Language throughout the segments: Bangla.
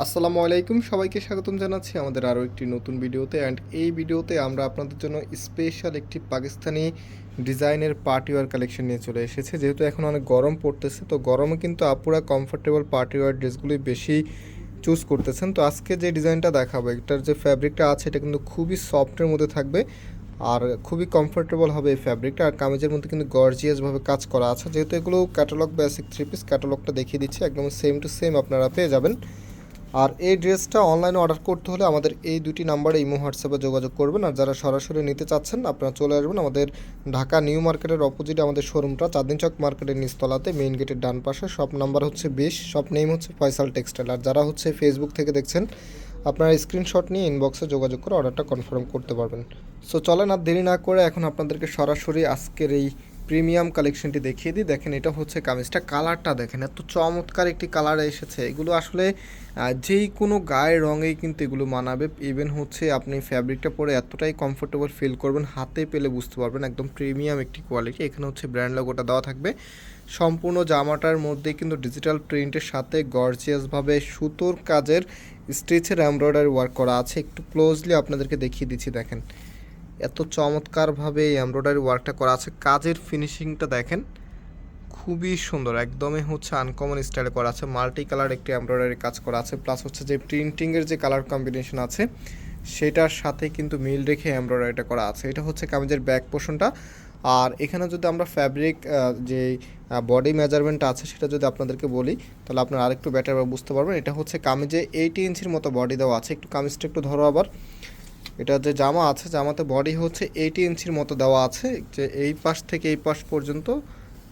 আসসালামু আলাইকুম, সবাইকে স্বাগতম জানাচ্ছি আমাদের আরও একটি নতুন ভিডিওতে। অ্যান্ড এই ভিডিওতে আমরা আপনাদের জন্য স্পেশাল একটি পাকিস্তানি ডিজাইনের পার্টিওয়ার কালেকশন নিয়ে চলে এসেছে। যেহেতু এখন অনেক গরম পড়তেছে, তো গরমে কিন্তু আপুরা কমফোর্টেবল পার্টিওয়ার ড্রেসগুলি বেশি চুজ করতেছেন। তো আজকে যে ডিজাইনটা দেখাবো, এটার যে ফ্যাব্রিকটা আছে এটা কিন্তু খুবই সফটের মধ্যে থাকবে আর খুবই কমফোর্টেবল হবে এই ফ্যাব্রিকটা। আর কামিজের মধ্যে কিন্তু গর্জিয়াসভাবে কাজ করা আছে। যেহেতু এগুলো ক্যাটালগ বেসিক থ্রি পিস, ক্যাটালগটা দেখিয়ে দিচ্ছি, একদম সেম টু সেম আপনারা পেয়ে যাবেন। আর এই ড্রেসটা অনলাইনে অর্ডার করতে হলে আমাদের এই দুটি নাম্বারে ইমো হোয়াটসঅ্যাপে যোগাযোগ করবেন। আর যারা সরাসরি নিতে চাচ্ছেন আপনারা চলে আসবেন আমাদের ঢাকা নিউ মার্কেটের অপোজিটে আমাদের শোরুমটা, চাঁদনী চক মার্কেটের নিচতলাতে, মেইন গেটের ডান পাশে। শপ নাম্বার হচ্ছে 20, শপ নেম হচ্ছে ফয়সাল টেক্সটাইল। আর যারা হচ্ছে ফেসবুক থেকে দেখছেন আপনারা স্ক্রিনশট নিয়ে ইনবক্সে যোগাযোগ করে অর্ডারটা কনফার্ম করতে পারবেন। সো চলেন আর দেরি না করে এখন আপনাদেরকে সরাসরি আজকের এই প্রিমিয়াম কালেকশনটি দেখিয়ে দিই। দেখেন, এটা হচ্ছে কামিজটা, কালারটা দেখেন, এত চমৎকার একটি কালার এসেছে। এগুলো আসলে যেই কোনো গায়ের রঙেই কিন্তু এগুলো মানাবে। ইভেন হচ্ছে আপনি ফ্যাব্রিকটা পরে এতটাই কমফোর্টেবল ফিল করবেন, হাতে পেলে বুঝতে পারবেন একদম প্রিমিয়াম একটি কোয়ালিটি। এখানে হচ্ছে ব্র্যান্ড লোগোটা দেওয়া থাকবে। সম্পূর্ণ জামাটার মধ্যে কিন্তু ডিজিটাল প্রিন্টের সাথে গর্জিয়াসভাবে সুতোর কাজের স্টিচের এমব্রয়ডারি ওয়ার্ক করা আছে। একটু ক্লোজলি আপনাদেরকে দেখিয়ে দিচ্ছি, দেখেন এত চমৎকারভাবে এই এমব্রয়ডারি ওয়ার্কটা করা আছে। কাজের ফিনিশিংটা দেখেন, খুবই সুন্দর, একদমই হচ্ছে আনকমন স্টাইলে করা আছে। মাল্টি কালার একটি এমব্রয়ডারি কাজ করা আছে, প্লাস হচ্ছে যে প্রিন্টিংয়ের যে কালার কম্বিনেশন আছে সেটার সাথে কিন্তু মিল রেখে এমব্রয়ডারিটা করা আছে। এটা হচ্ছে কামিজের ব্যাক পোর্শনটা। আর এখানে যদি আমরা ফ্যাব্রিক যে বডি মেজারমেন্ট আছে সেটা যদি আপনাদেরকে বলি তাহলে আপনারা আরেকটু বেটার বুঝতে পারবেন। এটা হচ্ছে কামিজে 80 ইঞ্চির মতো বডি দেওয়া আছে। একটু কামিজটা একটু ধরো আবার। এটা যে জামা আছে, জামাতে বডি হচ্ছে 80 ইঞ্চির মতো দেওয়া আছে, যে এই পাশ থেকে এই পাশ পর্যন্ত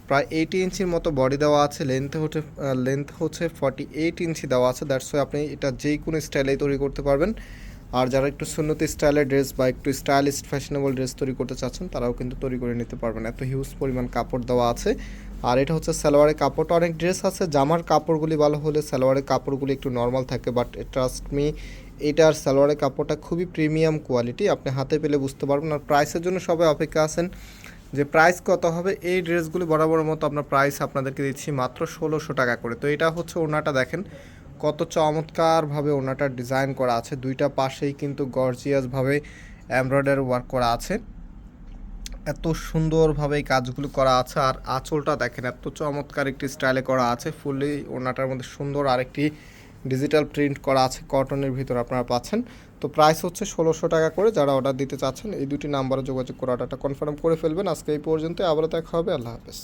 প্রায় 80 ইঞ্চির মতো বডি দেওয়া আছে। লেন্থ হচ্ছে 48 ইঞ্চি দেওয়া আছে। দ্যাটস ওয়াই আপনি এটা যেই কোনো স্টাইলেই তৈরি করতে পারবেন। আর যারা একটু সুন্নতি স্টাইলের ড্রেস বা একটু স্টাইলিশ ফ্যাশনেবল ড্রেস তৈরি করতে চাচ্ছেন তারাও কিন্তু তৈরি করে নিতে পারবেন, এত হিউজ পরিমাণ কাপড় দেওয়া আছে। আর এটা হচ্ছে সালোয়ারের কাপড়টা। অনেক ড্রেস আছে জামার কাপড়গুলি ভালো হলে সালোয়ারের কাপড়গুলি একটু নর্মাল থাকে, বাট ট্রাস্ট মি এটার সালোয়ারের কাপড়টা খুবই প্রিমিয়াম কোয়ালিটি, আপনি হাতে পেলে বুঝতে পারবেন। আর প্রাইসের জন্য সবাই অপেক্ষা আছেন যে প্রাইস কত হবে। এই ড্রেসগুলি বরাবর মতো আপনার প্রাইস আপনাদেরকে দিচ্ছি মাত্র 1600 টাকা করে। তো এটা হচ্ছে ওড়নাটা, দেখেন কত চমৎকারভাবে ওড়নাটার ডিজাইন করা আছে। দুইটা পাশেই কিন্তু গর্জিয়াসভাবে এমব্রয়ডারি ওয়ার্ক করা আছে, এত সুন্দরভাবে এই কাজগুলো করা আছে। আর আঁচলটা দেখেন এত চমৎকার একটি স্টাইলে করা আছে। ফুললি ওড়নাটার মধ্যে সুন্দর আরেকটি ডিজিটাল প্রিন্ট করা আছে, কটনের ভিতর আপনারা পাচ্ছেন। তো প্রাইস হচ্ছে 1600 টাকা করে। যারা অর্ডার দিতে চাচ্ছেন এই দুটি নাম্বারে যোগাযোগ করে অর্ডারটা কনফার্ম করে ফেলবেন। আজকে এই পর্যন্ত, আবারও দেখা হবে। আল্লাহ হাফেজ।